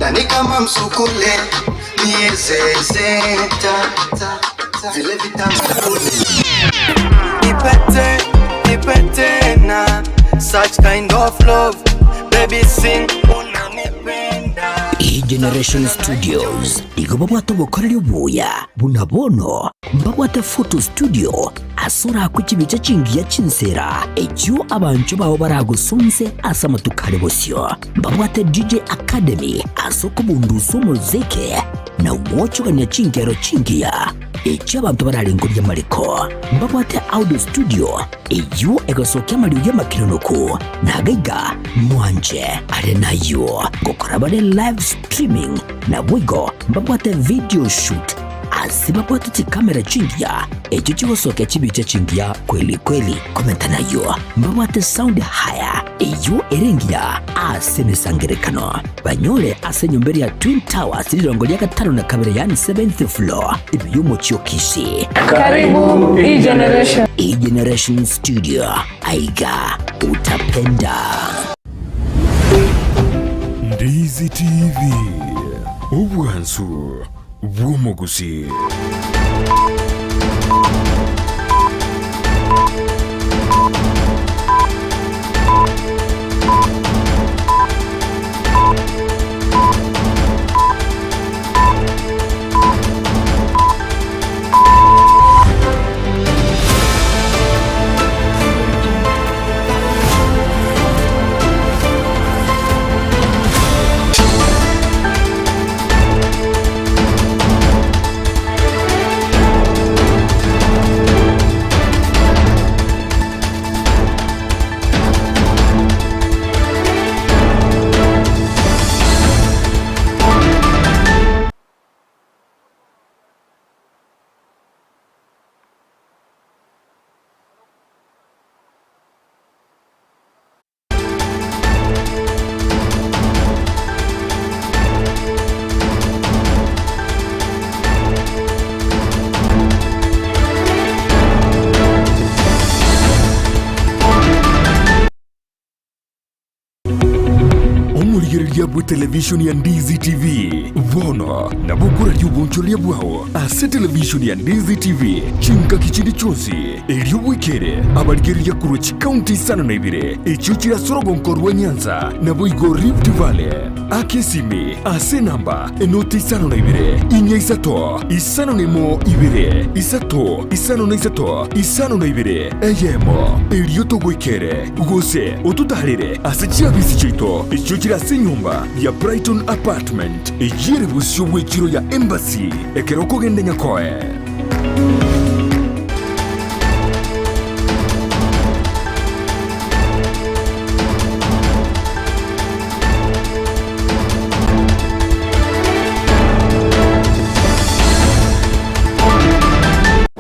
Nani kama msukule niezezeta vile vitambulisho nipete na such kind of love baby sing unanipenda. Generation Studios igobabwato bukorera ubuya bunabono mbabwate photo studio asura kukibice kingiya kinsera ekyo abantu bawo baragusunze asama tukale bosyo mbabwate DJ Academy asoko bunduso muzike na wocho kanya kingero kingiya ekyo abantu bararengurya mariko mbabwate audio studio ekyo egosoke amaliyo y'amakironoko nagaiga mwanje ari nayo gukora bare live streaming na bwigo mbabwate video shoot asibabwate ti kamera chingia ekyo kigosoke kibice chingia kweli komenta nayo mbabwate sound haya iyo erengia asenesangerekano banyole asenyumbere ya Twin Towers lirongo lya gatano na kabere yani 7th floor ibiyumo Kyokishi. Karibu E-Generation Studio aiga utapenda. Ndizi TV ubwansu bw'umuguzi. Yabu television ya Ndizi TV Vono na bukura y'ubuncholi bwaho ase television ya Ndizi TV chinga kichindi chonsi elio wikere abaligeri ya Kurochi County sana na ibire ekyo kirasorogo nkorwa Nyanza na Boigo Rift Valley akesimi ase namba enoti sana na ibire inya isato isano nemo ibire isato isano na isato isano na ibire eyemo elio to wikere ugose otutalire ase chiabisi chito ekyo kirase nyumba ya Brighton Apartment ejire busyo wekiro ya Embassy ekeroko gende nyakoe.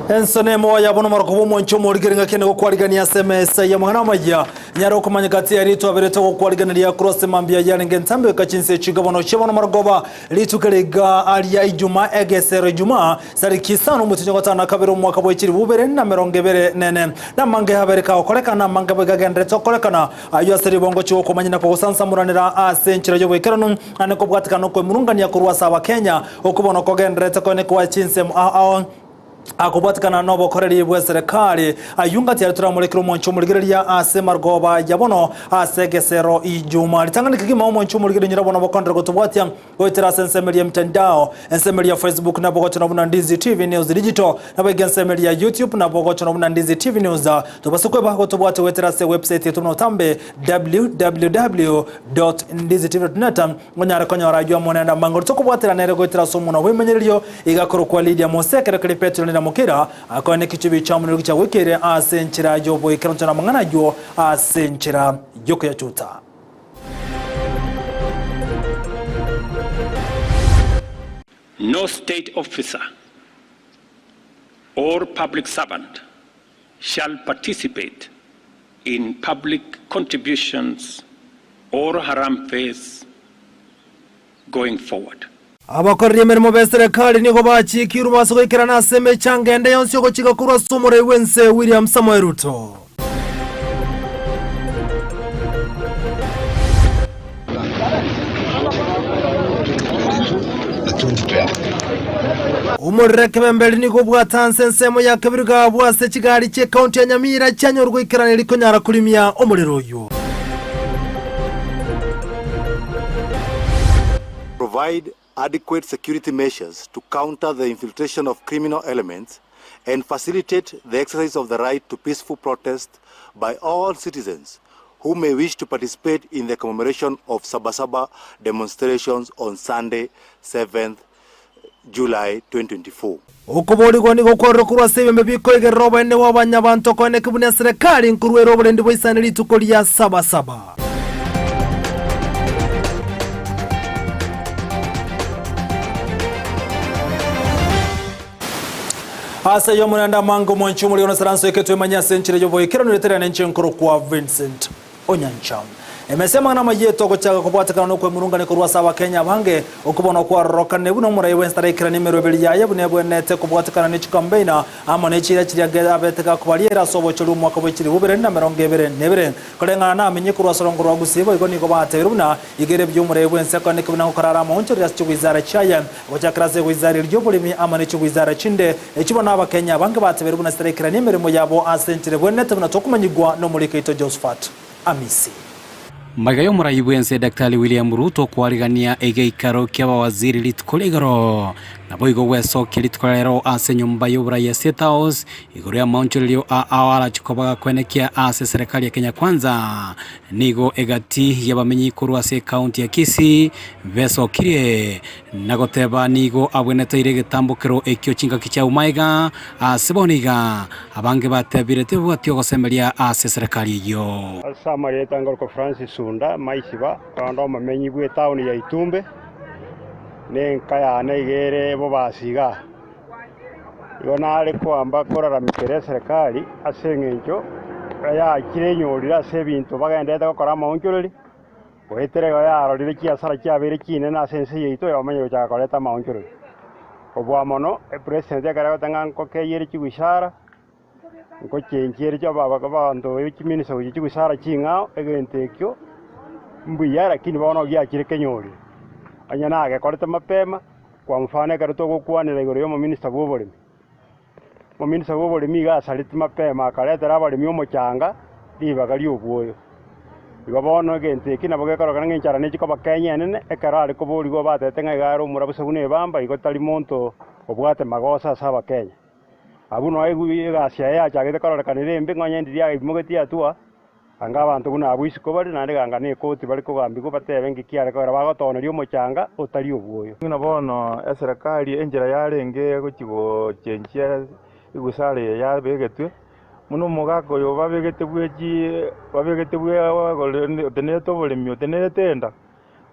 Ensone moya bono marokobo moncho morigenga kene ko kwaligania SMS ya mwana majya nyaro kumanyagati ya ritu abereto ko kwaligania cross mambia yarenga ntambe kachinse chigabono chebono marogoba litukerega aliya ijuma egesere juma sariki sano mutinyo gatana kabero mwaka bwekiri bubere na merongebere nene na mange habereka okolekana mange bagagendere tokolekana ayo aseri bongo cyo kumanyina ko sansa muranira asenchira yo bwekerano aneko bwatikano ko murungania kurwasa wa Kenya okubono ko gendere tokone kwa chinse akubatikana nobo koreri bwe serikali ayungati yari turamulekero moncho muligereria ase margoba yabono asegesero ijuma litangana kigima moncho muligere nyirabono bakondra gotubwatia goitera sensemelia mtandao ensemelia Facebook na bogoto na buna Ndizi TV News Digital na bagensemelia YouTube na bogoto na buna Ndizi TV News tubasukwe bako tubwate wetera se website yetu notambe www.ndizitv.net ngonyara konya radio monenda mangoro tokubwatira nere goitera somo na wemenyerio igakoro kwa Lydia Mosekere Clipetro na mukira akone kichibi chamuro kicha wekere asenchira yobo ikironto na mangana yo asenchira yoko ya chuta. No state officer or public servant shall participate in public contributions or haram phase going forward. Abakorri emirimo be serikali niko bakikira basogekera na seme changende yonse ko kigakurwa sumure wense William Samoei Ruto. umureke bembeli ni kubwata nsensemo ya kabiri ga bwase kigari cye county ya Nyamira cyanyorwa ikirane liko nyara kulimya umuriro uyu. Provide adequate security measures to counter the infiltration of criminal elements and facilitate the exercise of the right to peaceful protest by all citizens who may wish to participate in the commemoration of Sabasaba demonstrations on Sunday, 7th July 2024. Ukubori kwa niko kwa rokuru sebe biko ige roba ene w'abanyabantu kone kibune serikali nkuruwe robo ndi boisana litukoli ya Sabasaba. Asa yo munanda mango monchu muri ono saranso eketwe manyase nchire yo boyekero niletera nenche nkuru kwa Vincent Onyancham. Emesema na majeto ko chaka kubwatakana no kwemurungane ko rwasaba Kenya bange okubona kwa rokane buno murayi wenstara ikira nimero beli yaye bune bwenete kubwatakana ne chikambeina ama ne chira chiri abeteka kubaliera sobo churu mwaka bwechiri bubere na meronge bere nebere kolengana na amenye ku rwasorongo rwa gusibo iko niko bateruna igere byumurayi wense ko ne kubona ukarara mu ncho ryasi wizara chaya wachakraze wizara ryo bulimi ama ne wizara chinde ekibona abakenya bange batebere buna stara ikira nimero yabo asentire bwenete buna tokumanyigwa no muri Kaito Josephat Amisi. Magayo murayibwense Daktari William Ruto kwarigania egeikaro ky'abawaziri litkolegaro nabo igo weso kilitkolero ase nyumba y'ubura ya State House igoro ya Montreal awala chikobaga kwenekia ase serikali ya Kenya Kwanza nigo egati yabamenyi kuru ase county ya Kisii veso kirie nagoteba nigo abwenete irege tambukero ekyo chinga kicha umaiga aseboniga abange batebirete bwatyo gosemelia ase serikali yo Samari tangor ko Francis Sunda maisiba kando mamenyi bwe town ya Itumbe nenkaya negere bo basiga yona ale kwamba korara mikere serikali asengenjo ya kirenyorira se bintu bagendete gukora maunjuriri wetere ya arorire kiasara kyabere kine na sense yito yamenyo cha koreta maunjuriri obwa mono president ya karago tanga ko keyeri kigushara ngo chenjeri cyo baba bantu ekiminisa uji kigushara kinga egentekyo mbuya lakini baona gya kirekenyori anyana age korete mapema kwa mfano karuto gukwanira igoro yo minister bw'uburimi mu minister bw'uburimi gasaliti mapema akaretera abarimi omucyanga libaga ly'ubwoyo igabona gente kinabo gekoroga nginchara n'ikiko bakenya nene ekarari ko burigo batete ngagaro murabuse bune bamba igotari monto obwate magosa saba Kenya abuno aiguye gasya ya chagete korora kanirembe ngonyendiri ya imugeti atua anga abantu buna abwisiko bari nande ganga ne koti bari kugambiko batebe ngikiare ko bagotonerio omuchanga otari obwoyo ngina bono eserikali enjera yarenge gochigo chenchia igusare ya begetwe muno mugako yo babegete bwe teneto bolemi tenetenda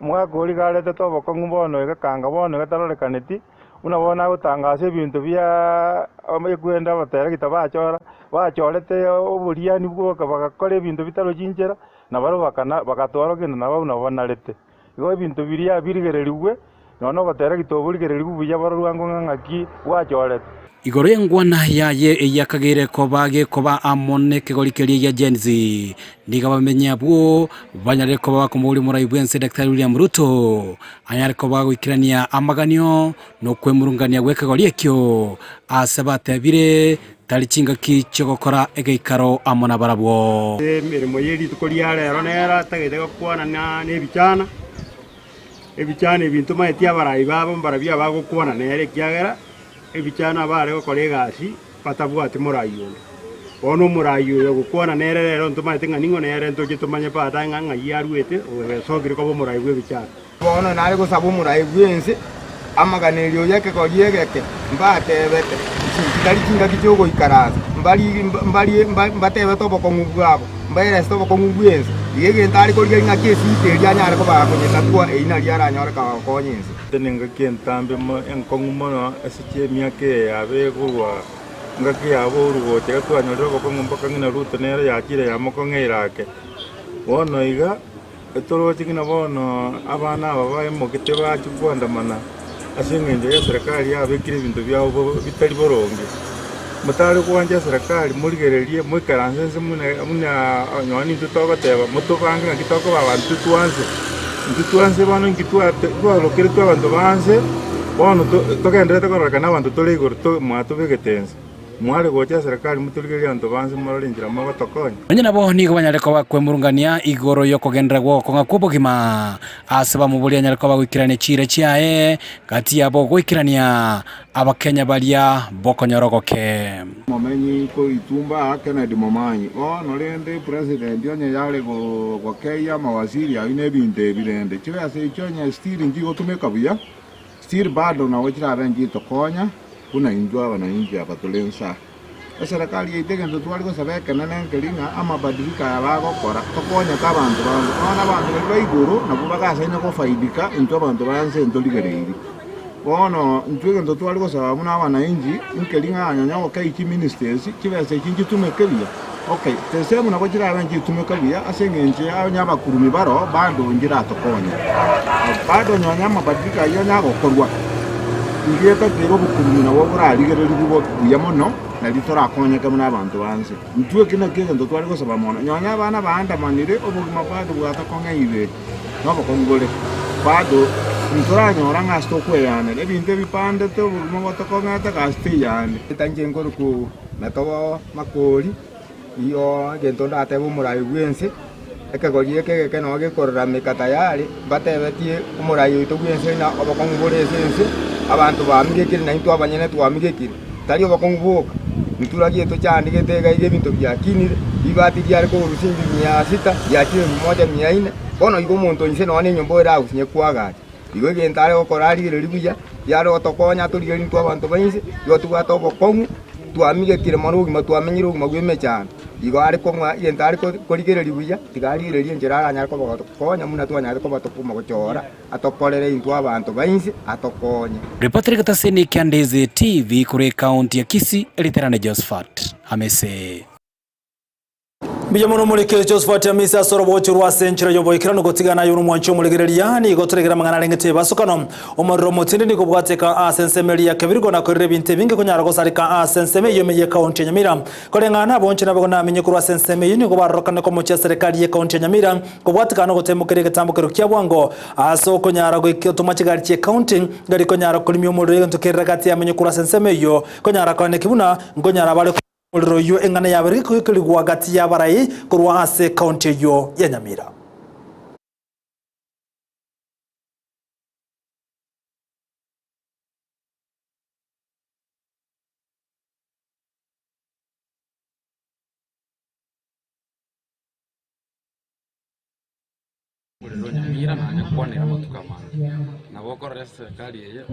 mugako uri garete toboko ngbono egakanga bono gatarorekaneti unabona gutangaza ibintu bya amekwenda batera kitabachora bachorete oburiani bwo bakakora ibintu bitaro jinjera nabaro bakatwara kenda nabo unabonarete igo ibintu birigereriwe nono batera kitoburigereriwe buya barurwango ngaki wachorete igoro yengwana yaye yakagere ko bage koba amone kegorikerie ya Genzi niga bamenya bwo banyare ko bakumuri murayibwense Dr. William Ruto anyare ko bagwikirania amaganyo no kwemurungania gwekegori ekyo asabatabire talichinga kicho gukora egeikaro amona barabwo mirimo yeri tukoria rero nera tagete gukwana na nebichana ebichana ebintu maetia barayi babo barabia bagukwana nere kyagera ebichana bare gukora egasi batabwate murayo ono murayo yo gukwana nere rero ntumaite nganingo nere ntoke tumanye pata nganga yaruete obesogire ko murayo ebichana bono nari gusabu murayo bwense amaganelio yake ko yegeke mbatebete kitari kinga kijogo ikaraza mbatebe toboko ngubwabo mbaire toboko ngubwense yege ntari ko linga kesi teria nyare ko bakonyeta twa eina liara nyore ka konyinse tenenga kentambe enkongumono asiche miake yabe kurwa ngaki yabo rugo tega twanyoro ko ngombaka ngina Ruto nere yakire yamokongeirake bono iga etoro tikina bono abana babaye mokete bacu kwandamana asengenje ya serikali yabekire ibintu byabo bitari boronge mutari kuwanja serikali murigererie mwikaranze muna nyoni tutogoteba mutubange ngitoko babantu tuanze bano ngitwa lokere twabantu banze bono togendete kororeka n'abantu turi iguru mwatubigetense mwari gocha serikali mutuligeria antu banze murarinjira magotokonya onye nabo nigo banyareko bakwemurungania igoro yo kugendera gwoko ng'a kubugima asaba mubuli anyareko bagwikirania chire chiae kati yabo gwikirania abakenya balia bokonyorogoke momenyi ko itumba Kennedy Momanyi no rende president onye yale go keya mawaziri aine binde birende chiga se chonya stiri ngigo tumeka buya stiri bado na wachira bengi tokonya kuna injua wananchi hapa tulensa serikali yeitege ndo twali sabeka nane ngelinga ama badilika yabago kora tokonya kabantu bantu ona bantu baiguru na kubaka senya ko faidika into bantu banse ndoligereiri bono ntwege ndo twali saba muna wananchi ngelinga anyanya ko kai ministers kibese kinji tumekebia okay tesemu na kujira benji tumekebia asengenje anyaba kurumi baro bado ngira tokonya bado nyanya badilika yonya ko korwa ngiyeta kero bukurumina wo buraligereri bubo buyamono na litora akonyeke muna abantu banze ntwe kina kege ndo twali gosaba mono nyonya bana baanda manire obugima bado bwata konga ibe nabo kongole bado ntora nyora ngasto kweyane ebinte bipande to obugima bwata konga ta kasti yane tanje ngoro ku natobo makoli iyo gento ndate bumurayi bwense ekagoriye kege no gekorera mikata yali batebetie umurayi to bwense na obokongole sense abantu bamigekire na into abanyene twamigekire tari obakongubuka nituragiye to cyane getega ige bintu byakinire ibati ryari ko urusimbi 600 yakire 1400 bono igo muntu nse none nyombo era usinye kwagati igo gentare okorari ribuya yaro tokonya turigeri into abantu bayinse yo tugata obokongu twamigekire marugima twamenyire ugima gweme cyane igo ari ko mwa yentari ko korigere ribuya tigari riri njera anya ko bokonya muna twanya ko batokuma gochora atokorere into abantu bayinse atokonya Reporter Kataseni Kiandeze TV kure county ya Kisii Eliterane Josephat amese Bijamono muleke Josephat amese asoro bochu rwa senchira yobo ikirano gotigana yuru mwancho mulegereria ni goturegera mangana lengete basukano omoro mutinde ni kubwateka asenseme ya kebirgo na korere binte binge kunyara gosarika asenseme yomeye county Nyamira kolengana bonche nabo na amenye kurwa senseme yini ko barokana ko mucha serikali ya county Nyamira kubwatika no gotemukere getambukero kya bwango aso kunyara go ikotuma kigali cye county ngari kunyara kulimyo mulero ntokerera kati amenye kurwa senseme yo kunyara kone kibuna ngonyara bale Uliro yo engana yabari kukiligwa gati yabarai kurwa ase county yo ya Nyamira. Uliro Nyamira na nyakwanira matukamana na bokora serikali ye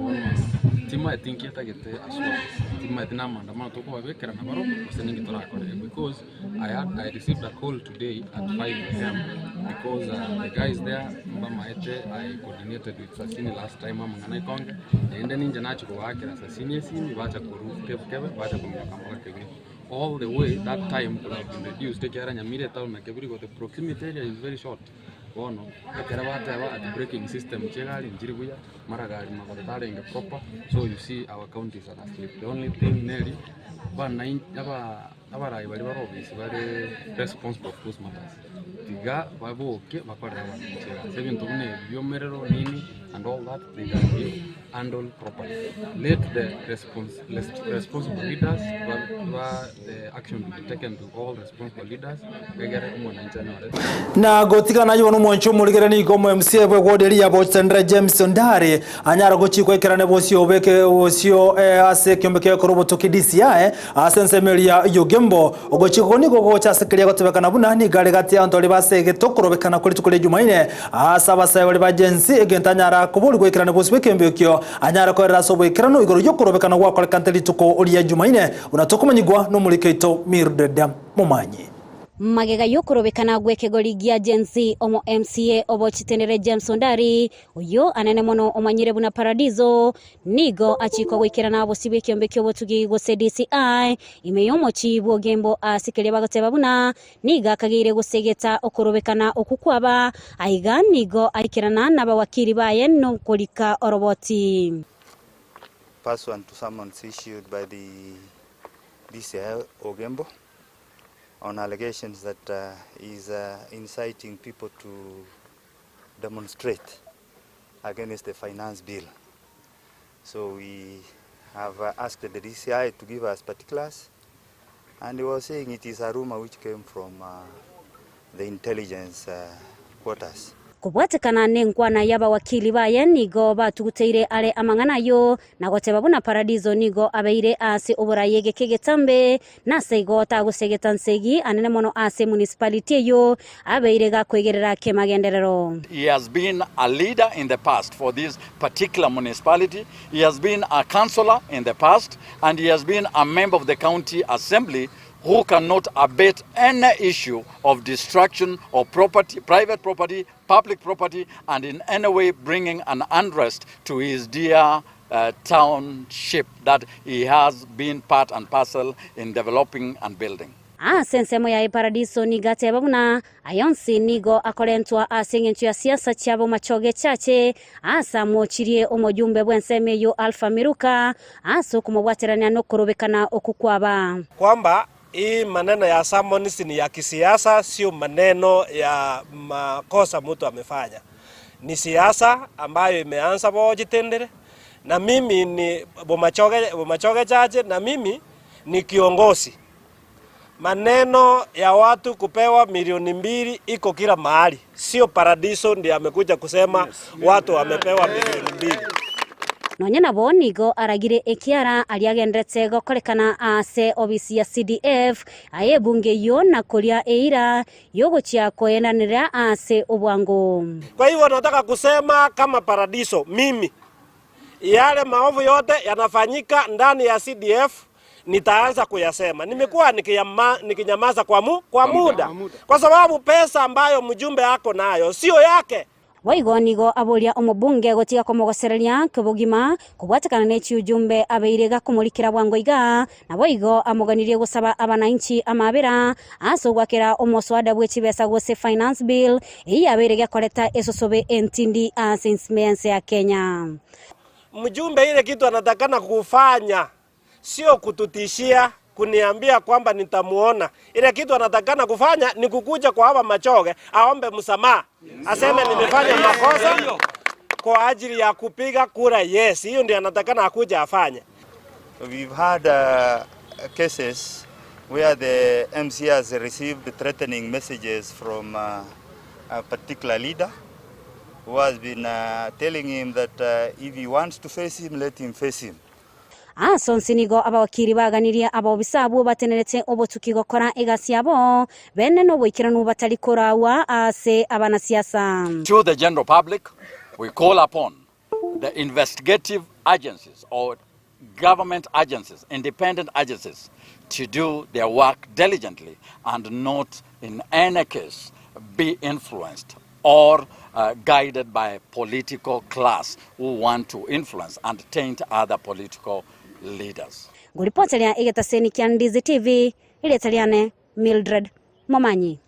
tima etinketa gete aswa tima etina maandamano toko babekera na baro seningi torakore because I received a call today at 5 AM because the guys there mbamaete I coordinated with Sasini last time amangana ikonge ende ninja nacho kuwakira Sasini sini bacha kuruke bacha kumkamaka kege all the way that time could have been reduced take care Nyamira town na Kebiri the proximity area is very short bono akarabata at braking system chegali njiribuya maragari mabatale inge proper so you see our counties are asleep the only thing nearly abarai bali barobisi bali responsible for those matters tiga baboke bakorera abantu sebintu bune byomerero nini and all that they can be handled properly let the responsible leaders the action to be taken to all responsible leaders begere umonancha na gotigana yono mwancho muligere ni gomo MCA bwe goderi ya Bosendra James Ndare anyara gochiko ekerane bosio beke bosio ase kyombeke ko roboto kidisi ya asensemelia yogembo ogochiko ni gogo cha sekelia gotebekana buna ni gare gati antoli basege tokorobekana kuri tukule Jumaine asaba saye bali agency egentanyara kubuli goekerane bosio kembekyo anyara ko raso boekerano igoro yokorobekana gwa kole kanteli tuko oli Jumaine unatokomanyigwa no mulikeito Mirdedam Momanyi magega yokorobekana gwekegori gia agency omo MCA obochitenere James Ndari uyo anene mono omanyire buna paradiso nigo achiko gwikira nabo sibe kyombe kyobotugi go CDCI imeyomo chibo gembo asikele bagateba buna niga kagire gusegeta okorobekana okukwaba aiga nigo aikirana nabawakiri baye no kolika oroboti Person to summons issued by the DCI Ogembo on allegations that is inciting people to demonstrate against the finance bill. So we have asked the DCI to give us particulars, and he was saying it is a rumor which came from the intelligence quarters. Kubwatikana nengwana yaba wakili baye nigo batuguteire ale amanganayo na goteba buna Paradiso nigo abeire ase oborayege kegetambe na seigo tagusegetantsegi anene mono ase municipality yo abeire ga kwegerera ke magenderero. He has been a leader in the past for this particular municipality. He has been a councillor in the past, and he has been a member of the county assembly who cannot abate any issue of destruction of property, private property, public property, and in any way bringing an unrest to his dear township that he has been part and parcel in developing and building. Sensemo ya Paradiso ni gateba buna ayonsi nigo akolentwa asengentu ya siasa chabo machoge chache asa mochirie omojumbe bwenseme yo Alpha Miruka aso kumobwaterania no korobekana okukwaba kwamba hii maneno ya summons ni ya kisiasa, sio maneno ya makosa mtu amefanya. Ni siasa ambayo imeanza Bojitendere, na mimi ni Bomachoge chache, na mimi ni kiongozi. Maneno ya watu kupewa milioni 2 iko kila mahali. Sio Paradiso ndiye amekuja kusema watu wamepewa milioni 2. Nonyena bonigo aragire ekiara aliagendetse gokorekana ase obisi ya CDF aye bunge yo na kolia eira yogo chia koenanira ase obwango. Kwa hivyo nataka kusema kama Paradiso, mimi yale maovu yote yanafanyika ndani ya CDF nitaanza kuyasema. Nimekuwa nikinyamaza kwa muda kwa sababu pesa ambayo mjumbe yako nayo sio yake. Waigo nigo abolia omobunge gotiga komogosereria kebogima kubwatikana nechi ujumbe abeirega kumulikira bwangoiga na waigo amoganirie gusaba abananchi amabera aso gwakira omoswada bwechibesa gose finance bill iyi abeirega koleta esosobe entindi since ya Kenya. Mjumbe ile kitu anatakana kufanya sio kututishia kuniambia kwamba nitamuona. Ile kitu anatakana kufanya ni kukuja kwa hapa Machoge aombe msamaha. Aseme nimefanya makosa kwa ajili ya kupiga kura yes. Hiyo ndio anatakana akuja afanye. We've had cases where the MC has received threatening messages from a particular leader who has been telling him that if he wants to face him, let him face him. Sonsinigo abawakiri baganiria ababisabu bateneretse obotuki gokora egasiabo bene no bwikirano batalikora wa ase abanasiasa. To the general public, we call upon the investigative agencies or government agencies, independent agencies, to do their work diligently and not in any case be influenced or guided by political class who want to influence and taint other political leaders. Guripotelia egetaseni kya Ndizi TV ile taliane Mildred Momanyi.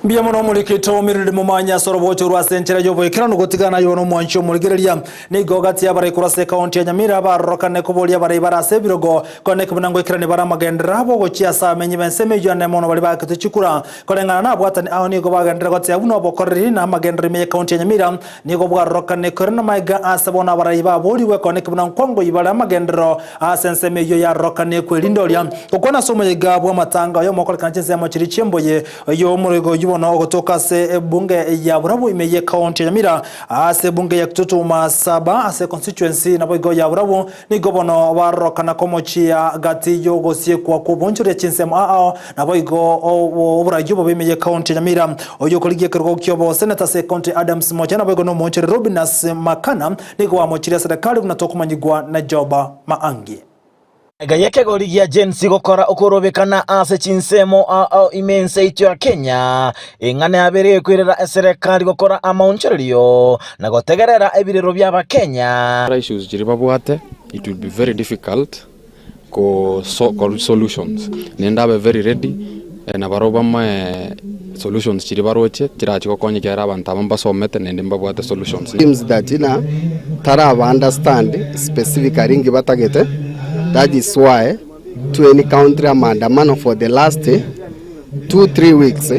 Mbia muno mulikito Mildred Momanyi sorobocho rwa senchera jobo ikirano gotigana yono mwancho muligereria ni gogati ya bare kurase county ya Nyamira barokane kubolia bare barase birogo kone kubunango ikirane bara magendera bo gochia sa menyi benseme jone mono bali bakituchukura kolengana na bwatani aho ni go bagendera gotia buno bokorri na magendera me county ya Nyamira ni go bwarokane korna maiga asabona bare baboli we kone kubunango kongo ibara magendero asenseme yo ya rokane kwelindolia ukona somo yiga bwa matanga yo mokolekana chense ya machiri chemboye yo murigo yubono kutoka se bunge ya Burabu imeye county ya Nyamira ase bunge ya Kitutuma 7 ase constituency na boigo ya Burabu ni gobono warokana komochia gati yogo sie kwa kubonjure chinsema ao na boigo obura yubo bimeye county ya Nyamira oyo koligie kirgo kyobo senator se county Adams moja na boigo no monchire Robinas Makana ni kwa mochire serikali kunatokumanyigwa na Joba Maangi. Gayeke goligia jensi gokora okorobekana ase chinsemo ao imense ito ya Kenya ingane abere kwirera serikali gokora amauncherio na gotegerera ebirero byaba Kenya issues jiribabwate it will be very difficult ko solutions nenda be very ready na baroba solutions jiribaroche kirachi gokonye kera abantu abambasomete nende mbabwate solutions seems that tara understand specifically ngibatagete. That is why to any country maandamano for the last 2-3 weeks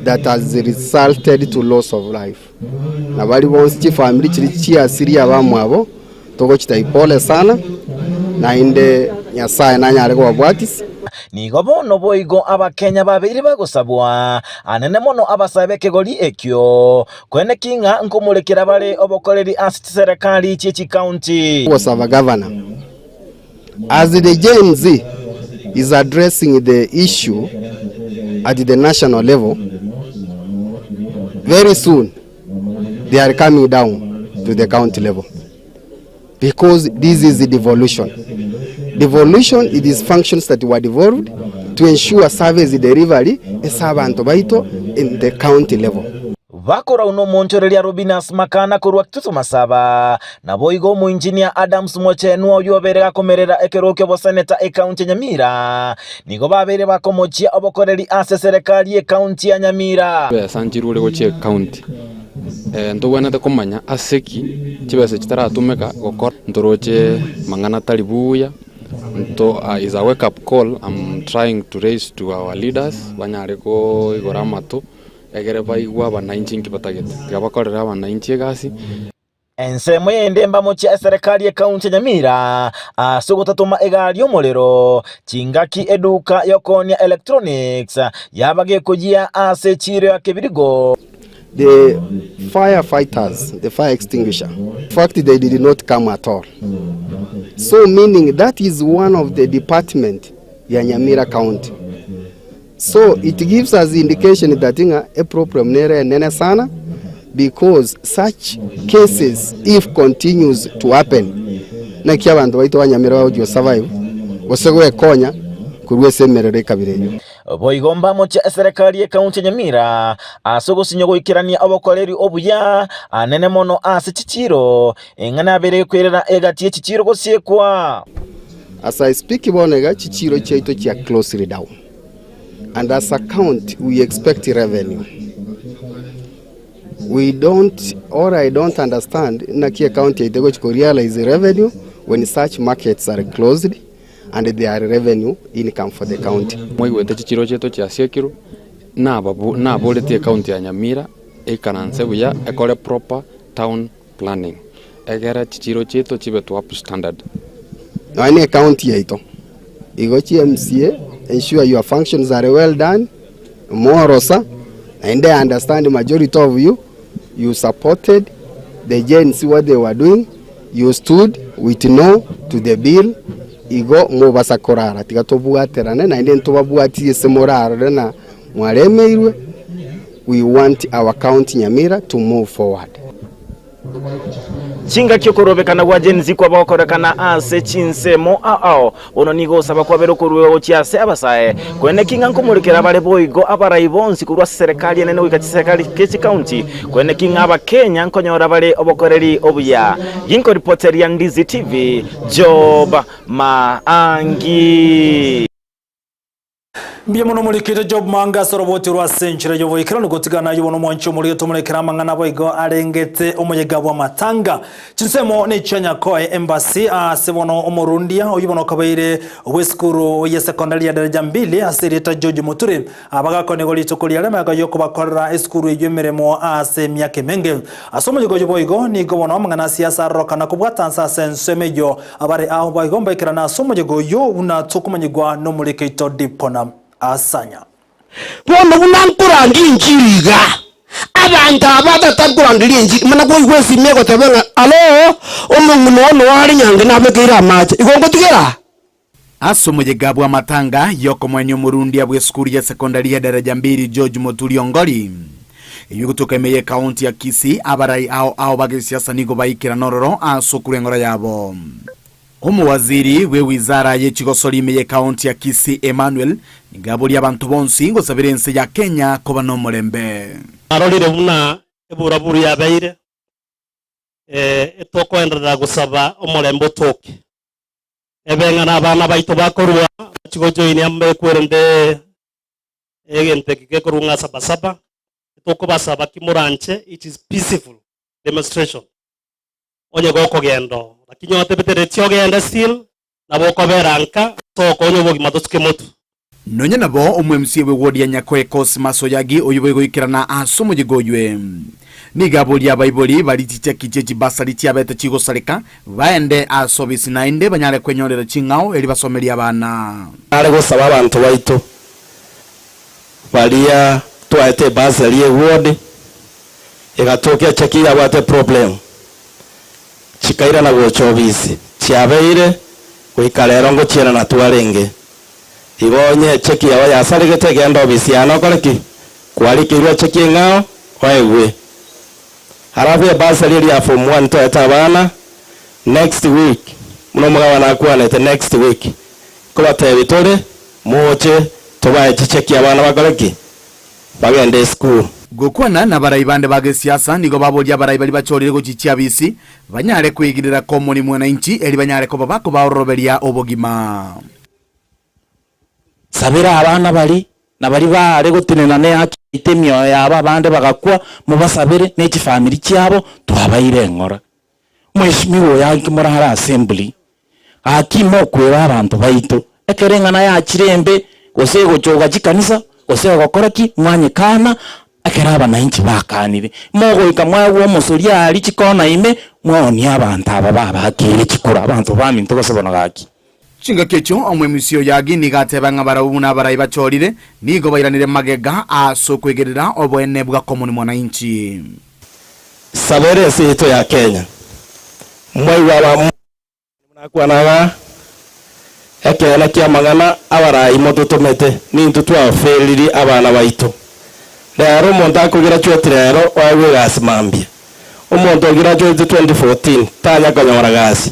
that has resulted to loss of life. Na bali bonse family chiri chia asiri abamwabo togochita ipole sana na inde nyasaye nanyare gwabwatis nigo bono boigo abakenya babiri bagusabwa anene mono abasabe kegoli ekyo kwene kinga nkumulekera bale obokoreri asti serikali chichi county was our governor as the Gen Z is addressing the issue at the national level. Very soon they are coming down to the county level because this is the devolution. Devolution, it is functions that were devolved to ensure service delivery in the county level. Vakora uno monchorelia Rubinas Makana kurwa kitutu masaba na boigo mu engineer Adams Mochenwa oyobere akomerera ekeroke bo senator e county Nyamira nigo babere bakomochia obokoreri ase serikali e county ya Nyamira sanjirule goche county ntogwana te komanya aseki chibese chitaratumeka gokora ntoroche mangana talibuya nto is a wake up call I'm trying to raise to our leaders banyareko igoramato egere baigwa bananchi nkibatagete gabakorera bananchi gasi ensemo yendemba mochia serikali ya kaunti Nyamira asogotatuma egali omolero chingaki eduka yokonia electronics yabage kujia ase chiro ya kebirigo. The firefighters, the fire extinguisher, in fact they did not come at all. So meaning that is one of the department ya Nyamira county. So it gives us the indication that a problem nere nene sana because such cases if continues to happen na kia bantu baito Nyamira audio survive wasego konya kurwe semerere kabire boigomba mocha serikali ya kaunti Nyamira asogo sinyogo ikirania abokoreri obuya anene mono ase chichiro engana abere kwerera egati ye chichiro gosiekwa. As I speak bonega chichiro chaito chia closely down. And as a county, we expect revenue. We don't, or I don't understand, Nakia County, they go to realize the revenue when such markets are closed and there are revenue income for the county. Mwe chichiro cheto chia siekiro na bolete county ya Nyamira ekananse buya ekole proper town planning. Egera chichiro cheto chibe to up standard. Any county yaito. Igochi MCA ensure your functions are well done, more osa, and I understand the majority of you supported the Gen Z what they were doing, you stood with no to the bill, igo mubasa korara, tikatobuaterane, na inde ntobabuati semorara na mwaremeirwe. We want our county Nyamira to move forward. Chinga kyokorobekana gwa Gen Z kwa bakorekana ase chinsemo ono nigo saba kwa bero kurwe ochiase abasae kwene kinga nkumurikira bale boigo abarayibonsi kurwa serikali nene wika serikali kechi county kwene kinga abakenya nkonyora bale obokoreri obuya yinko reporter ya Ndizi TV Job Maangi Mbia muno mulikite Job Manga soroboti rwa century yobo ikirano gotigana yubono mwancho muri tumulekera mangana boigo arengete omuyega bwa matanga chinsemo ne chanya koe embassy sebono omurundia oyubono kabaire weskuru ye secondary ya daraja 2 asirita George Muture abagakone goli tokolia lema yoko bakorera eskuru yemeremo ase myake menge asomo yugo boigo ni gobono mangana siasa rokana kubwatansa sensemejo abare aho boigo mbekera na asomo yugo yo una tukumanyigwa no mulikito dipona asanya bono bunankurangi injiriga abantu abatatankurangira injiri mana kwezi mego tabenga alo omungu no wali nyange nabekira amaje igongo tigera asomuyega bwa matanga yoko mwenye murundi abwe skuli ya sekondari ya daraja 2 George Muturi Ongoli yugutuka meye county ya Kisii abarai ao bagisiasa nigo bayikira nororo asokurengora yabo. Umuwaziri we wizara y'ekigosori meye county ya Kisii Emmanuel nigabuli abantu bonsi ngo sabirense ya Kenya koba no mulembe arolire buna eburaburi yabeire etokwendera gusaba omulembe toke ebenga nabana baito bakorwa kigojoine ambe kwerende egente kekorunga sabasaba etokobasaba kimuranche it is peaceful demonstration onye goko gendo lakini watebetere tiogenda still naboko beranka toko onye bogi matoske moto nonye nabo omwe MCA we wodi ya Nyakoe Cosmas Oyagi oyubego ikirana asomo jigoywe nigaboria baiboli balitiche kichechi basari chiabete chigosareka baende asobisi nainde banyare kwenyorera chingao eli basomeria abana ale gusaba abantu baitu balia twaete basari ward igatokia cheki abate problem chikaira na gochobisi chiabeire kuikalero ngo chiera na twarenge ibonye cheki yawa yasarigete gendo bisi anokoreki kwalikirwa cheki ngao waewe harafu basari ya form 1 toeta bana next week muno mugabana akwanete next week kuba tebitore moche tobaye cheki abana bakoreki bagende school gukwana na baraibande bage siasa nigo babolia baraibali bachorire guchichia bisi banyare kwigirira komoni mwananchi eli banyare ko babako baoroberia obogima sabira abana bali na bali bare gutinena ne akitemyo yaba bande bagakwa mubasabire ne family cyabo tubabaire ngora mweshimiwo yakimora hara assembly akimo kwera abantu baito ekerengana ya kirembe gose gochoga chikanisa gose gokoraki mwanyekana akera abananchi bakanire mogo ikamwawo musoria ali chikona ime mwoni abantu aba babakire chikura abantu baminto basabona gaki chinga kecho omwe misio yagi nigatebanga barabuna barayi bachorire nigo bairanire magega aso kwegerera obwene bwa komuni mwananchi sabere sito ya Kenya mwai waba munakwana ekela kya magana abarayi mototomete nintu twafeliri abana baito lero umuntu akugira cyo rero wawe gasimambye umuntu agira cyo 2014 tanya kanyora gasi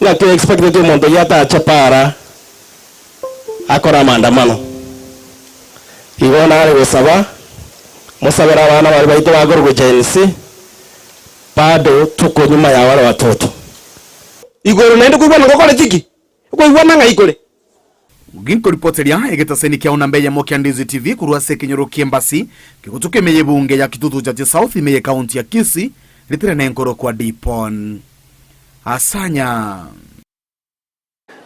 ngake expected umuntu yatacha para akora maandamano ibona ari gusaba musabira abana bari baito bagorwe jensi bado tuko nyuma ya wale watoto igoro naende kubona ngokore tiki uko ibona ngaikore Ginko ripoteria egetaseni kia unambeya mokia Ndizi TV kurua sekenyoro kiembasi kikutuke meye bunge ya kitutu jaji South meye kaunti ya Kisii litire na nkoro kwa Dipon asanya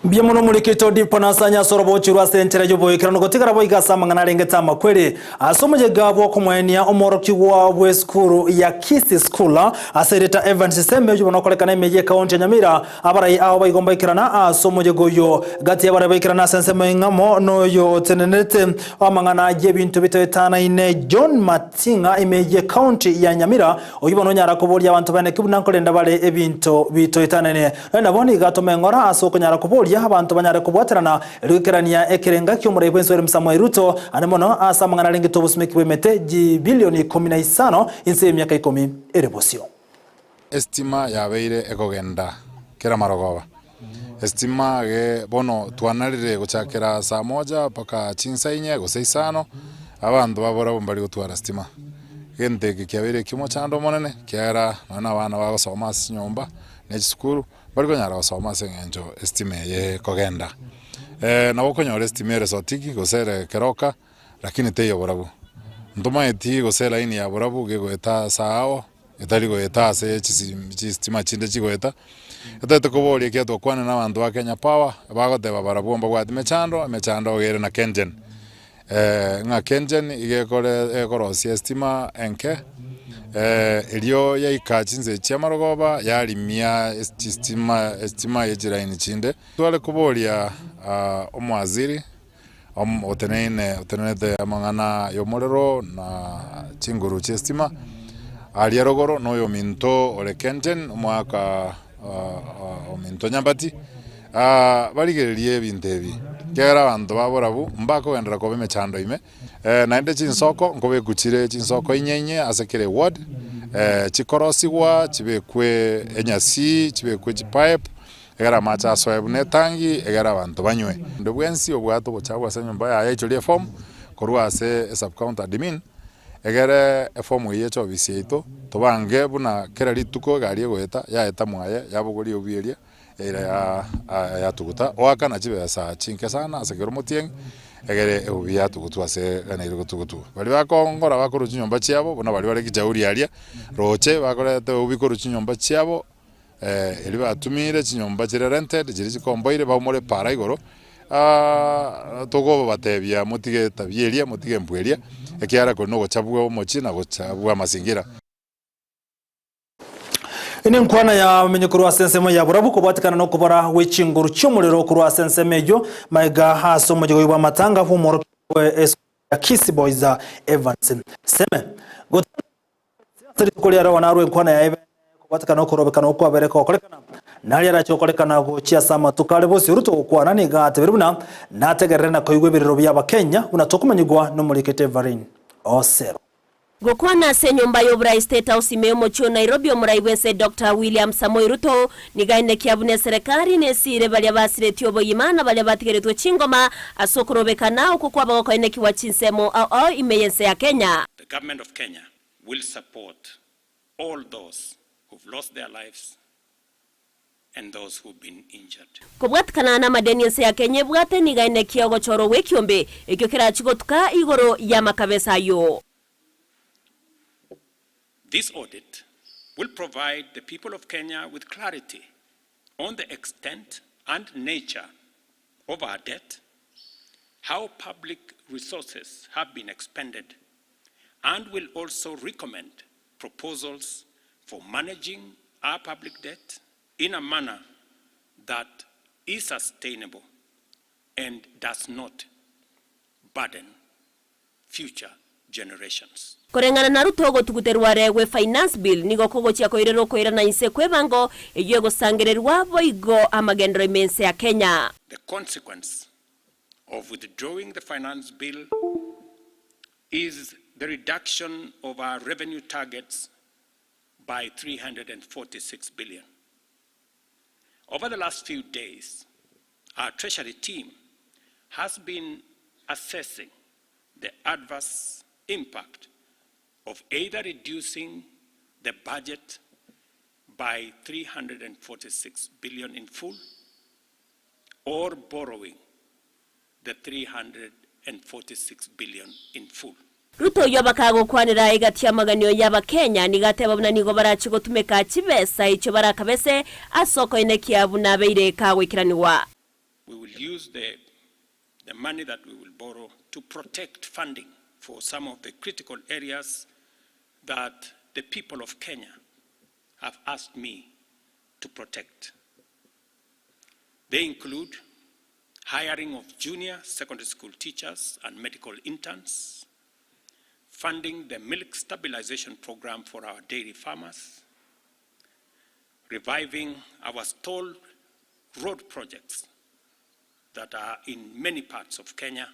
Biamuno mulikito Dipon asanya sorobo chirwa sentere jobo ikirano gotigara boiga samangana rengeta makwere asomoje gabo kumwenia omoroki wa weskuru ya Kisii School asereta Evans Sembe jobo nokolekana meye kaunti ya Nyamira abarai aho baigomba ikirana asomoje goyo gati abarai baikirana senseme ngamo noyo tenenete amangana je bintu bitotana ine John Matinga imeye kaunti ya Nyamira oyibono nyara kubolia abantu bane kibuna nkolenda bale ebintu bitotana ne naboni gatome ngora asoko nyara kubolia abantu banyare kubwaterana rikirania ekerenga cy'umure bwensore Samuel Ruto anemono asamangana ringito busumiki bwemete bilioni 15 inse myaka 10 erebosio estima yabeire ekogenda kera marogoba estima ge bono twanarire guchakira saa moja paka chinsainye guseisano abantu babora bombari gutwara estima gente kiabire kimo chando monene kiara nana bana bagosoma nyomba ne skuru bari konyara gosoma sengenjo estima ye kogenda nabo konyora estima resotiki gosere keroka lakini teyo borabu nduma eti gosera ini ya borabu gegweta sao etari goeta se chistima chinde chigoeta etete kobori keto kwana na bantu ba Kenya Power bagoteba barabomba gwa mechando ogere na Kengen nga Kengen igekore ekorosi estima enke elio yaikachinze chiamarogoba yalimia estima yejiraini chinde twale kuboria omwaziri otenete amangana yomorero na chinguru chestima aliarogoro noyo minto ole Kengen mwaka ominto nyambati baligererie bintebi kera bantu baborabu mbako gendera kobe mechando ime naende chinsoko ngobe kuchire chinsoko inyenye asekere ward chikorosigwa chibekwe enyasi chibekwe chipipe egara macha soebu netangi egara bantu banywe ndobwensi obwato bochagwa senyumba ya echolie form korwa se sub county admin egere form yecho bisieito tobange buna kera lituko gari egweta yaeta mwaye yabuguri obieria era ya tuguta waka na chibe sa chinke sana asegero mutieng egere ubia tugutu ase na iro tugutu bali bakongora bakuru chinyomba chiabo bona bali bali kijauri aria roche bakorete ubikuru chinyomba chiabo eli batumire chinyomba chire rented chiri chikomboire bamore para igoro togo batebia mutige tabieria mutige mbweria ekiara ko no gochabwa omochi na gochabwa masingira Ini nkwana ya menyekuru wa sensemo ya burabu kubatikana no kubara wechinguru cy'umuriro kuru wa sensemejo maiga haso mu gihe wa matanga humoro ya Kisi Boys Evans seme gutari kuri ara wanarwe nkwana ya ebe kubatikana no kurobekana uko abereka okolekana nali ara cyokolekana go chia sama tukale bose uruto ukwana ni gate biruna nategerera ko yigwe biriro by'abakenya unatokumanyigwa no muri Ketevarin Osero Gokwana se nyumba y'obrai State House imeo cho Nairobi omurai wense Dr. William Samoei Ruto nigaine kiabune serikali nesire bali abasire tyobo yimana bali abatigeretwe chingoma asokorobekana okukwa bagoko ene kiwa chinsemo au imeyense ya Kenya. The government of Kenya will support all those who've lost their lives and those who've been injured. Kubwatikana na madeni yense ya Kenya bwate nigaine kiyogo choro wekiombe ekyo kira chigotuka igoro ya makabesa yo. This audit will provide the people of Kenya with clarity on the extent and nature of our debt, how public resources have been expended, and will also recommend proposals for managing our public debt in a manner that is sustainable and does not burden future generations. Korengana na Ruto gotuguterwa rewe finance bill nigo kogochia koirero koirana inse kwebango eyo gosangererwa boigo amagendro imense ya Kenya. The consequence of withdrawing the finance bill is the reduction of our revenue targets by 346 billion. Over the last few days, our Treasury team has been assessing the adverse impact of either reducing the budget by 346 billion in full or borrowing the 346 billion in full. Ruto yobakago kwanira igatia maganyo yaba Kenya nigateba buna nigo barachigo tumeka chibesa icho barakabese asoko inekia buna beire kawikiraniwa. We will use the money that we will borrow to protect funding for some of the critical areas that the people of Kenya have asked me to protect. They include hiring of junior secondary school teachers and medical interns, funding the milk stabilization program for our dairy farmers, reviving our stalled road projects that are in many parts of Kenya.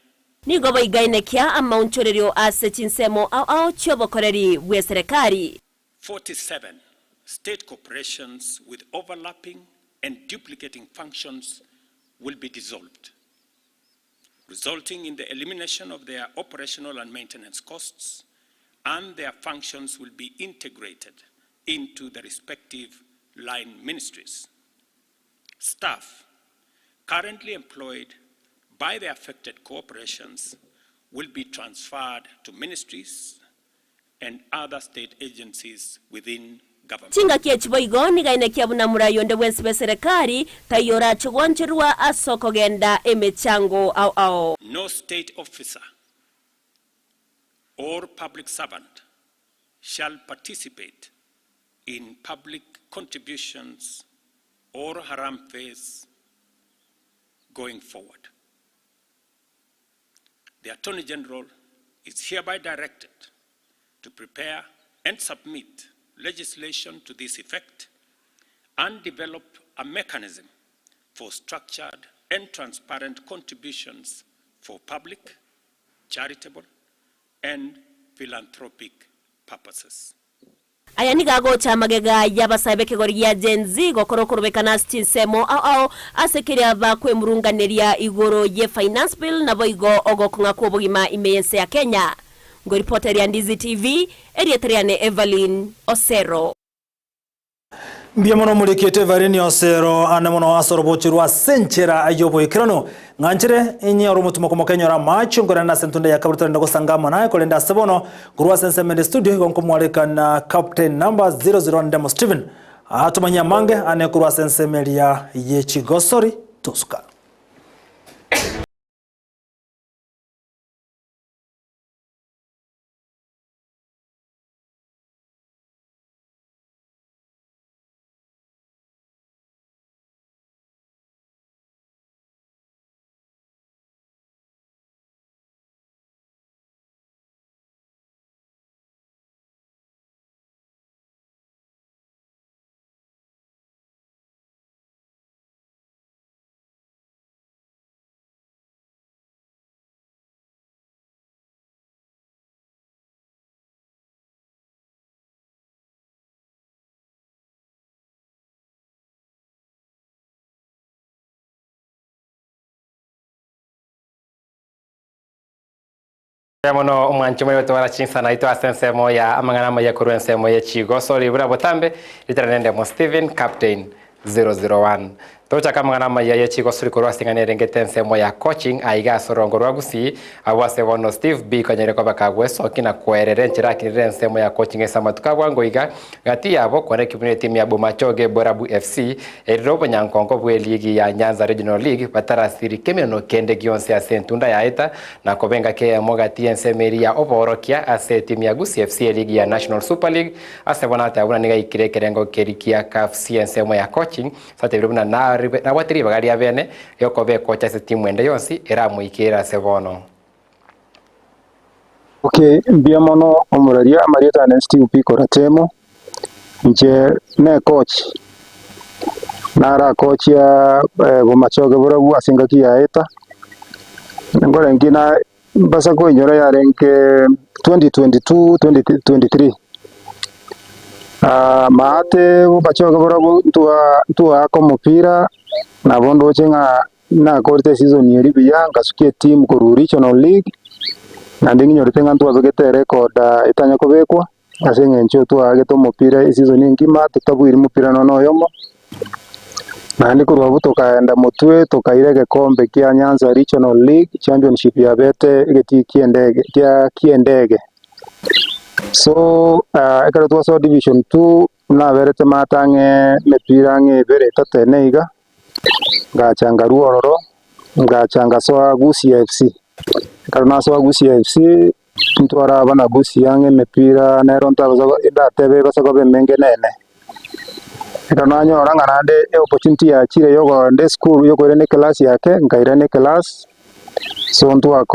Nigo baiganekia amaunchorerio ase chinsemo au chobokoreri we serikali. 47 state corporations with overlapping and duplicating functions will be dissolved, resulting in the elimination of their operational and maintenance costs, and their functions will be integrated into the respective line ministries. Staff currently employed by the affected corporations will be transferred to ministries and other state agencies within government. Chinga kiechboigo nigaine kiabuna murayonde wensibe serikali tayora chugwancherwa asoko genda emechango au. No state officer or public servant shall participate in public contributions or harambes going forward. The Attorney General is hereby directed to prepare and submit legislation to this effect and develop a mechanism for structured and transparent contributions for public, charitable, and philanthropic purposes. Aya nigago cha magega yabasabe kegori ya Gen Z gokorokorobekana stinsemo au asekeria bakwe murunganeria igoro ye finance bill na boigo ogokunga kubugima imeyense ya Kenya. Ngo reporter ya Ndizi TV Eriatriane Evelyn Osero. Mbiamono muri Ketevarin Osero anamono asorobochirwa senchera ayobo ikirano nganchere inyi arumutuma komokenya macho ngorana sentunda ya kabutara ndako sangama naye kolenda sebono kurwa sensemende studio gonkomwaleka na captain number 001 Demo Steven atumanya mange ane kurwa sensemelia ye Chigosori Tuska. Yamono umwanchi mwe wetwara chinsa na ito asensemo ya amangana ya kuruensemo ya chigo so libra botambe literanende mo Steven Captain 001 tocha kama ngana ya chigo suri kurwa singane rengetensemo ya coaching aiga sorongo rwagusi awase bono Steve B kanyere kwa bakagwe so kina kwerere nchira kinirensemo ya coaching esama tukabwango iga gati yabo kwane kibune timu ya Bomachoge Borabu FC erobo nyankongo bwe ligi ya Nyanza Regional League batara siri kemeno kende gionse asentunda ya eta na kobenga ke mogati ensemeri ya oborokia ase timu ya Gusii FC ligi ya National Super League ase bona tabuna niga ikirekerengo kerikia CAF ensemo ya coaching sate birubuna na watiri bagari ya bene yokobe kocha se timu ende yonsi era muikira sebono. Okay, biamono omuraria Marieta na Steve Piko ratemo nje ne coach nara coach ya Bomachoge Borabu asinga kiaeta ngora ngina basa ko inyora ya renke 2022 2023 maate Bomachoge Borabu tua ko mupira na bondo chenga na korte season yeri biya ngasuke team ko regional league na ndingi nyorite ngantu abegete record itanya kobekwa asenge ncho tu ageto mupira season ngima tutabwiri mupira nono yomo na ndi kurwa butokaenda mutwe tokairege kombe kia Nyanza Regional League Championship ya bete geti kiendege so ekara tu so Division 2 na berete matange mepira nge bere tateneiga ngachanga ruororo ngachanga so Gusii FC karena so Gusii FC ntwara bana Gusii yange mepira na ronta bazo idatebe basako bemenge nene kana nyora nganande opportunity ya chire yogo nde school yogo rene class yake ngairene class so ntwa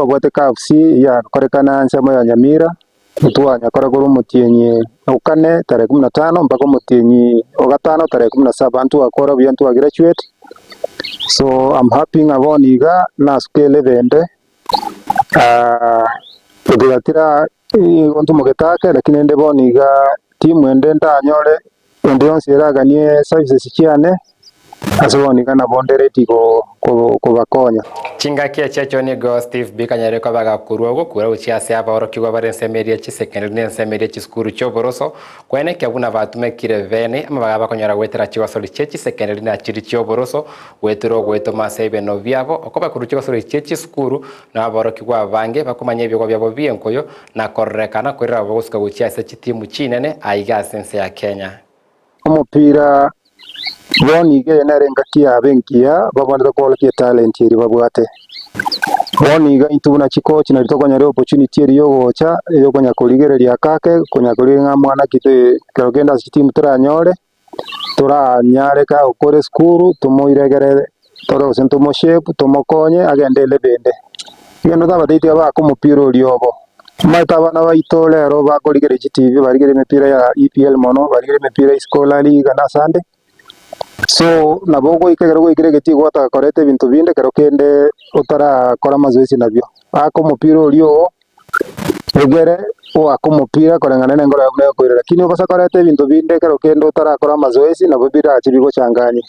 bwate KFC ya korekana nsema ya Nyamira ntwa nyakora guru mutienyi ukane tarehe 15 mpaka mutienyi ogatano tarehe 17 ntwa akora byantu graduate so I'm happy ngaboniga na scale vende kudiratira onto mogetake lakini ende boniga timu ende ndanyore ende yonsiraganie services chiane asaboniga na bondereti ko bakonya chinga kia checho ni go Steve B kanyere ko baga kurugo kura uchiase aba oro kigo bare nsemeria chisekendere nsemeria chiskuru choboroso kwene kyabuna batume kirevene ama baga bakonyora gwetera chigo soli chechi sekendere na chiri choboroso wetero gweto masebe no byabo okoba kuru chigo soli chechi skuru na aboro kigo abange bakumanye byo byabo bienkoyo na korrekana kwera boska uchiase chitimu chinene aiga sense ya Kenya umupira boni ge narenga kia benkia babonera ko kia talent iri babwate boni ga ituna chiko china litokonyare opportunity iri yogocha yokonya kuligereria kake konya kulinga mwana kite kagenda team turanyore turanyare ka ukore skuru tumoiregere toro sento moshepu tumokonye agendele bende yeno tabatite aba kumupira uliobo mata bana baitolero bakoligere TV barigere mipira ya EPL mono barigere mipira Scholar League na Sunday so nabogo ikegero ikirege gwata korete bintu binde kero kende utara kora mazoezi nabyo ako mupira ulio egere o ako mupira korengana nengora yabune ko lakini ubasa korete bintu binde kero kende utara kora mazoezi nabo bira chibigo changanye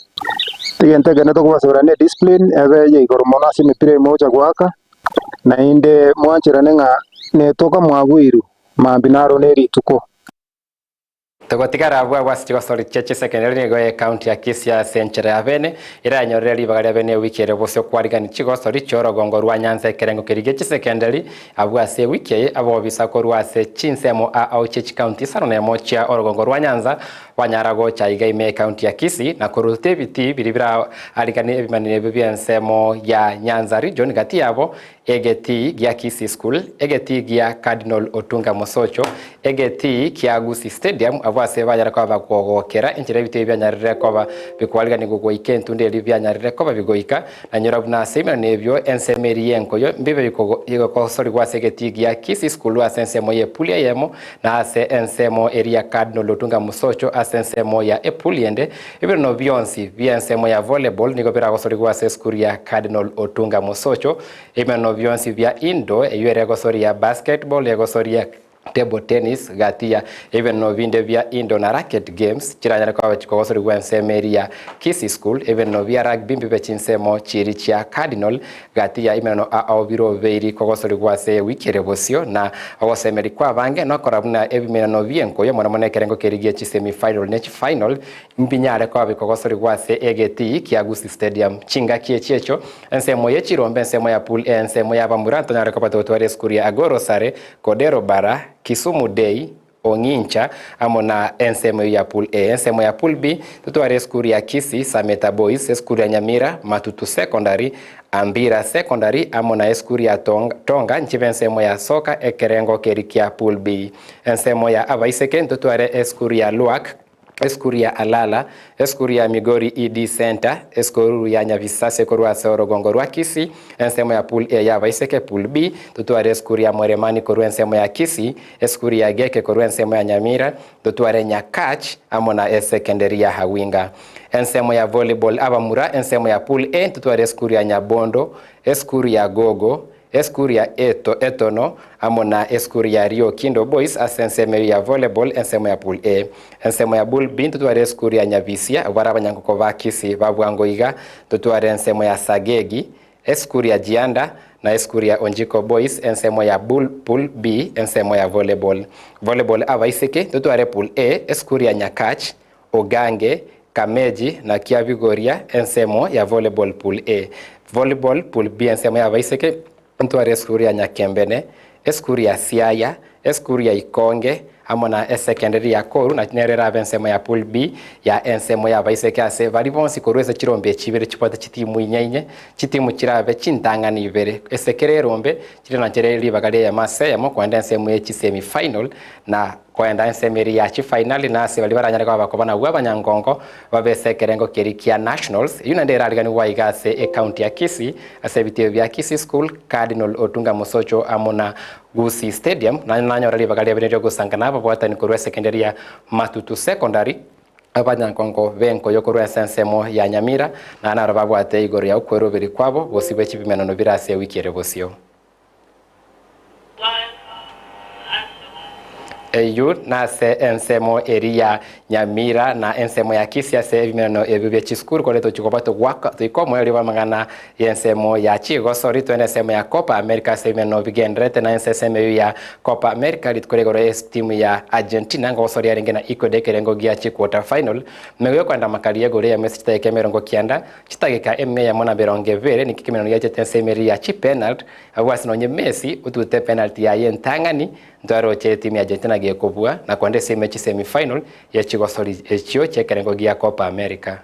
tigente gene to kubasura ne discipline ebe ye koromona si mipira moja gwaka na inde mwanchira nenga netoka mwagwiru mambinaro neri tuko Togotigara abwa wasichwa sori cheche secondary ni goye county ya Kisia centre ya bene ira nyoreri bagari bene wikere bose kwarigani chigo sori choro gongo rwa Nyanza kerengo kerigeche secondary abwa se wikeye abo bisako rwa se chinsemo au chechi county sarone mochia orogongo rwa Nyanza wanyarago cha igaime county ya Kisii na kurute biti biribira arigani ebimanire biensemo ya Nyanza region gati yabo egeti gia Kisii school egeti gia Cardinal Otunga Mosocho egeti kia Gusii stadium abwase banyara kwa bakogokera injira biteye byanyarire kwa bikwaliga ni gugoike ntunde byanyarire kwa bigoika na nyorabuna sema nebyo ensemeri yenkoyo mbibe bikogo ko sori gwase egeti gia Kisii school asensemo ye pulia yemo na ase ensemo area Cardinal Otunga Mosocho asensemo ya epuliende ibiro no bionsi biensemo ya volleyball niko bira gosori gwase school ya Cardinal Otunga Mosocho ibiro no bionsi vya indo eyere gosori ya basketball ya gosori ya table tennis gatia even no vinde via indoor na racket games chiranya kwa chikogosori gwensemeria Kisi School even no via rugby mbibe chinsemo chiri chia Cardinal gatia imeno aobiro veiri kogosori gwase wikere bosio na ogosemeri kwa bange no korabuna ebimeno no vienko yo mona mona kerengo kerigie chi semi final ne final mbinyare kwa bikogosori gwase egeti Kiagusi Stadium chinga kiechecho ensemo ye chirombe ensemo ya pool ensemo ya bamuranto nyare kwa patotware skuria Agoro Sare Kodero Bara Kisumu Day Ongincha amona ensemo ya pool A ensemo ya pool B tutware skuri ya Kisii Sameta Boys skuri ya Nyamira Matutu Secondary Ambira Secondary amona eskuri ya Tonga nchive ensemo ya soka ekerengo kerikia pool B ensemo ya Abaiseke tutware eskuri ya Luak eskuri ya Alala eskuri ya Migori ED Center eskuri ya Nyavisase korwa Sorogongo rwa Kisii ensemo ya pool A ya Abaiseke pool B tutware eskuri ya Mweremani korwa ensemo ya Kisii eskuri ya Geke korwa ensemo ya Nyamira tutware Nyakach amona secondary ya Hawinga ensemo ya volleyball Abamura ensemo ya pool A tutware eskuri ya Nyabondo eskuri ya Gogo eskuri ya Etono amona eskuri ya Rio Kindo Boys asensemo ya volleyball ensemo ya pool A ensemo ya pool B tutware eskuri ya Nyavisia barabanyangoko ba Kisii babwangoiga tutware ensemo ya Sagegi eskuri ya Jianda na eskuri ya Onjiko Boys ensemo ya pool B ensemo ya volleyball Abaiseke tutware pool A eskuri ya Nyakach Ogange Kameji na Kiavigoria ensemo ya volleyball pool A volleyball pool B ensemo ya Abaiseke tutware eskuri ya Nyakembene eskuri ya Siaya eskuri ya Ikonge amona secondary ya Koru na nerera bensemo ya pool B ya ensemo ya Abaiseke ase bari bonsi korweze chirombe chibere chipote chitimu inyenye chitimu chirabe chintangani ibere esekere rombe chirena chereri bagale ya mase ya mokwenda ensemo ya semi final na kwenda ensemeri ya final na ase bali baranyara kwa bakobana bwabanyangongo babesekerengo kerikia nationals yuna ndera aligani waigase e county ya Kisii ase bitio bya Kisii School Cardinal Otunga Musocho amona Gusii Stadium na nanyo rali bagale benero gusangana babwatani korwa secondary ya Matutu Secondary abanyangongo benko yokorwa ensemo ya Nyamira na naro babwate igoro ya ukwero biri kwabo bosibe chibimeno no birase wikere bosio eyu na se ensemo eria Nyamira na ensemo ya Kisii ase ebimeno ebibye chiskuru koleto chikobato gwaka tikomo eri bamangana yensemo ya Chigosori to ensemo ya Copa America se ebimeno bigendrete na ensemo ya Copa America litkolegoro timu ya Argentina ngosori yaringena ikodekerengo gia chi quarter final meyo kwanda makaliye gore ya Messi taikemerongo kianda chitageka emme ya mona beronge vere nikikimeno ya ensemo ya chi penalty awasi no Messi utute penalty ya yentangani ndaro che timu ya Argentina gekobua na kwande semi final ya Chigosori echio chekerengo gia Copa America